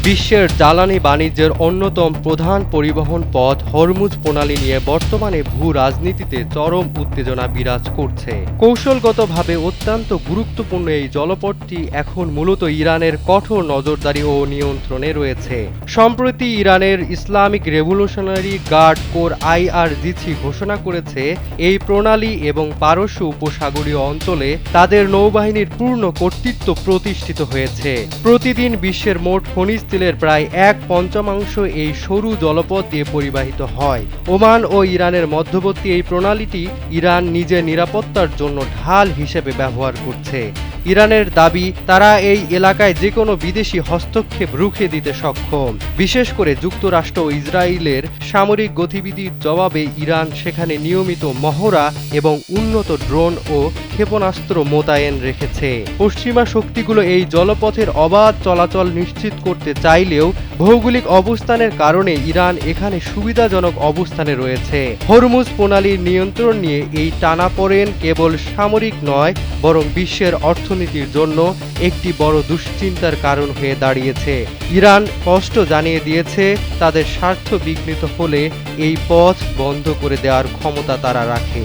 বিশ্বের জ্বালানি বাণিজ্যের অন্যতম প্রধান পরিবহন পথ হরমুজ প্রণালী নিয়ে বর্তমানে ভূ রাজনীতিতে চরম উত্তেজনা বিরাজ করছে। কৌশলগতভাবে অত্যন্ত গুরুত্বপূর্ণ এই জলপথটি এখন মূলত ইরানের কঠোর নজরদারি ও নিয়ন্ত্রণে রয়েছে। সম্প্রতি ইরানের Islamic Revolutionary Guard Corps IRGC ঘোষণা করেছে এই প্রণালী এবং পারস্য উপসাগরীয় অঞ্চলে তাদের নৌবাহিনীর পূর্ণ কর্তৃত্ব প্রতিষ্ঠিত হয়েছে। প্রতিদিন বিশ্বের মোট খনিজ তেলের প্রায় 1/5 এই সরু জলপথ দিয়ে পরিবাহিত হয়। ওমান ও ইরানের মধ্যবর্তী এই প্রণালীটি ইরান নিজের নিরাপত্তার জন্য ঢাল হিসেবে ব্যবহার করছে। ইরানের দাবি, তারা এই এলাকায় যে কোনো বিদেশি হস্তক্ষেপ রুখে দিতে সক্ষম। বিশেষ করে যুক্তরাষ্ট্র ও ইসরায়েলের সামরিক গতিবিধির জবাবে ইরান সেখানে নিয়মিত মহড়া এবং উন্নত ড্রোন ও ক্ষেপণাস্ত্র মোতায়েন রেখেছে। পশ্চিমা শক্তিগুলো এই জলপথের অবাধ চলাচল নিশ্চিত করতে চাইলেও ভৌগোলিক অবস্থানের কারণে ইরান এখানে সুবিধাজনক অবস্থানে রয়েছে। হরমুজ প্রণালীর নিয়ন্ত্রণ নিয়ে এই টানাপোড়েন কেবল সামরিক নয়, বরং বিশ্বের অর্থনীতির জন্য একটি বড় দুশ্চিন্তার কারণ হয়ে দাঁড়িয়েছে। ইরান স্পষ্ট জানিয়ে দিয়েছে, তাদের স্বার্থ বিঘ্নিত হলে এই পথ বন্ধ করে দেওয়ার ক্ষমতা তারা রাখে।